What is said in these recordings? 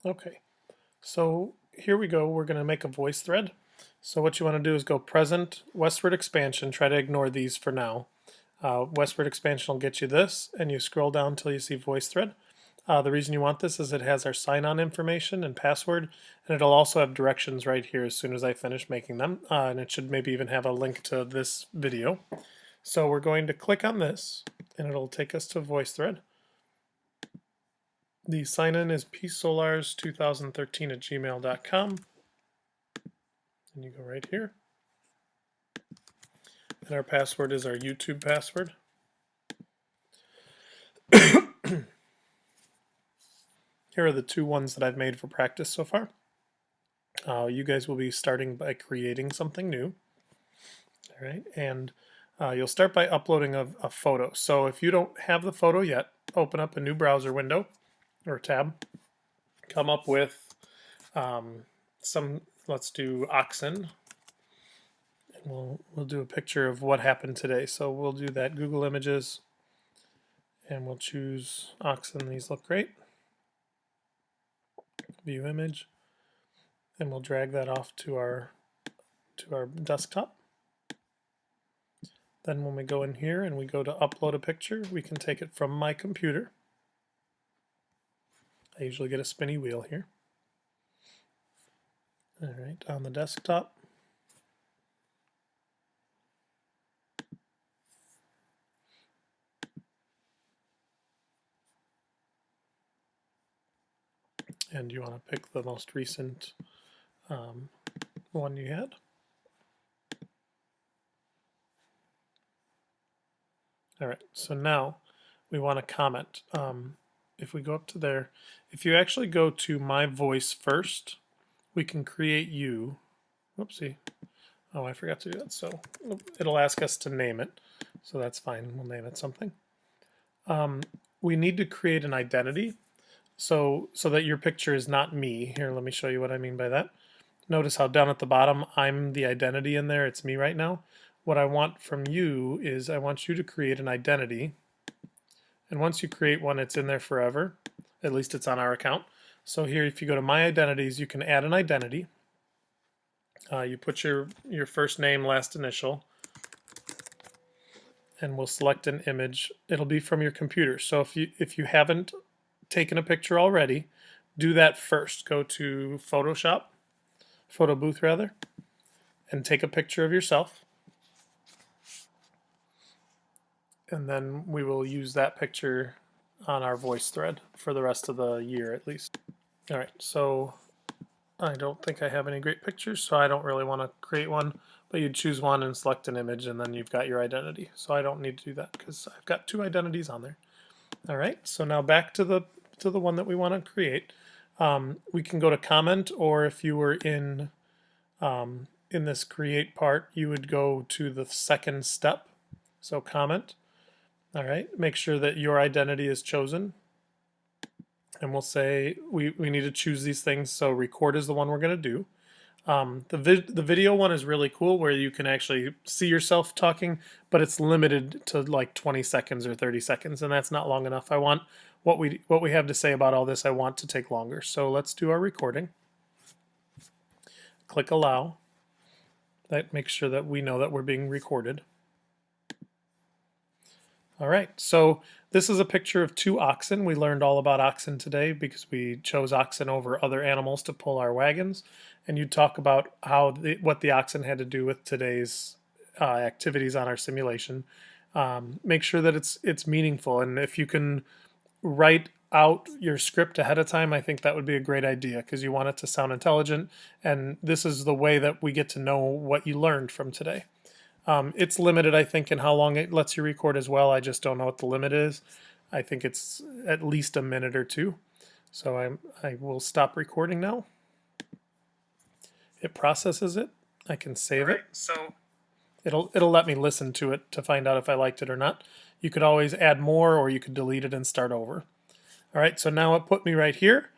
Okay, so here we go. We're going to make a voice thread. So what you want to do is go present, westward expansion. Try to ignore these for now. Westward expansion will get you this, and you scroll down until you see VoiceThread. The reason you want this is it has our sign-on information and password, and it'll also have directions right here as soon as I finish making them, and it should maybe even have a link to this video. So we're going to click on this, and it'll take us to VoiceThread. The sign-in is psolars2013@gmail.com, and you go right here. And our password is our YouTube password. Here are the two ones that I've made for practice so far. You guys will be starting by creating something new. All right, and you'll start by uploading a photo. So if you don't have the photo yet, open up a new browser window or tab. Come up with let's do oxen. And we'll do a picture of what happened today. So we'll do that Google Images, and we'll choose oxen. These look great. View image, and we'll drag that off to our desktop. Then when we go in here and we go to upload a picture, we can take it from my computer. I usually get a spinny wheel here. All right, on the desktop. And you want to pick the most recent one you had. All right, so now we want to comment. If we go up to there, if you actually go to my voice first, we can create you. Whoopsie. Oh, I forgot to do that. So it'll ask us to name it. So that's fine. We'll name it something. We need to create an identity so that your picture is not me. Here, let me show you what I mean by that. Notice how down at the bottom, I'm the identity in there. It's me right now. What I want from you is I want you to create an identity. And once you create one, it's in there forever. At least it's on our account. So here, if you go to My Identities, you can add an identity. You put your first name, last initial, and we'll select an image. It'll be from your computer. So if you haven't taken a picture already, do that first. Go to Photoshop, Photo Booth rather, and take a picture of yourself. And then we will use that picture on our voice thread for the rest of the year at least. All right, so I don't think I have any great pictures, so I don't really want to create one, but you'd choose one and select an image, and then you've got your identity. So I don't need to do that because I've got two identities on there. All right, so now back to the one that we want to create. We can go to comment, or if you were in this create part, you would go to the second step. So comment. All right, make sure that your identity is chosen. And we'll say we need to choose these things. So record is the one we're going to do. The video one is really cool where you can actually see yourself talking, but it's limited to like 20 seconds or 30 seconds, and that's not long enough. I want what we have to say about all this, I want to take longer. So let's do our recording. Click allow. That makes sure that we know that we're being recorded. All right, so this is a picture of two oxen. We learned all about oxen today because we chose oxen over other animals to pull our wagons. And you talk about how what the oxen had to do with today's activities on our simulation. Make sure that it's meaningful, and if you can write out your script ahead of time, I think that would be a great idea because you want it to sound intelligent, and this is the way that we get to know what you learned from today. It's limited, I think, in how long it lets you record as well. I just don't know what the limit is. I think it's at least a minute or two. So I will stop recording now. It processes it. I can save it. So it'll let me listen to it to find out if I liked it or not. You could always add more, or you could delete it and start over. All right, so now it put me right here.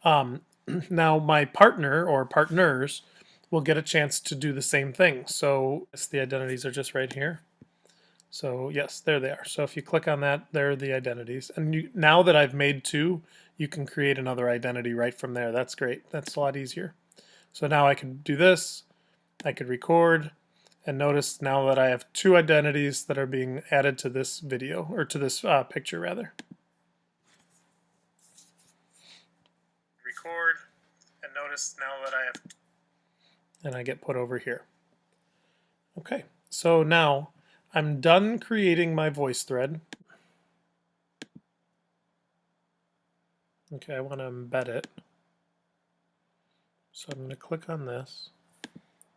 Now my partner or partners will get a chance to do the same thing. So the identities are just right here. So yes, there they are. So if you click on that, there are the identities. And now that I've made two, you can create another identity right from there. That's great. That's a lot easier. So now I can do this. I could record, and notice now that I have two identities that are being added to this video, or to this picture rather. Record, and notice now that I have, and I get put over here. Okay, so now I'm done creating my voice thread. Okay, I want to embed it. So I'm going to click on this,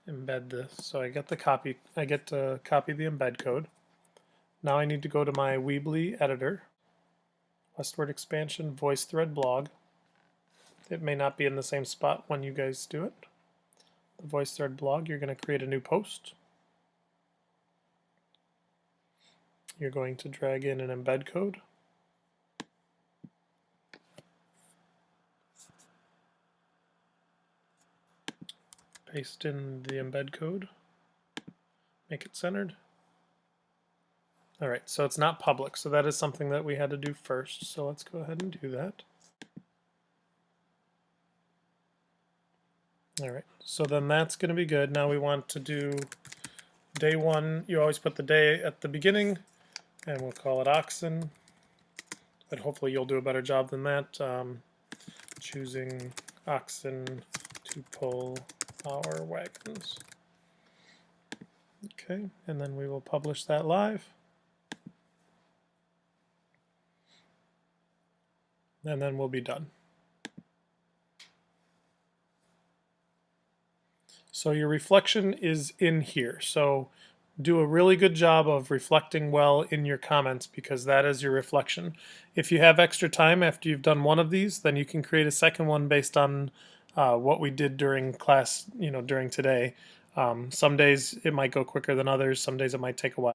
embed this. So I get to copy the embed code. Now I need to go to my Weebly editor, Westward Expansion VoiceThread blog. It may not be in the same spot when you guys do it. The VoiceThread blog, you're going to create a new post. You're going to drag in an embed code. Paste in the embed code. Make it centered. Alright, so it's not public, so that is something that we had to do first. So let's go ahead and do that. Alright, so then that's going to be good. Now we want to do day one. You always put the day at the beginning, and we'll call it oxen. But hopefully you'll do a better job than that. Choosing oxen to pull our wagons. Okay, and then we will publish that live. And then we'll be done. So your reflection is in here. So do a really good job of reflecting well in your comments, because that is your reflection. If you have extra time after you've done one of these, then you can create a second one based on what we did during class, during today. Some days it might go quicker than others. Some days it might take a while.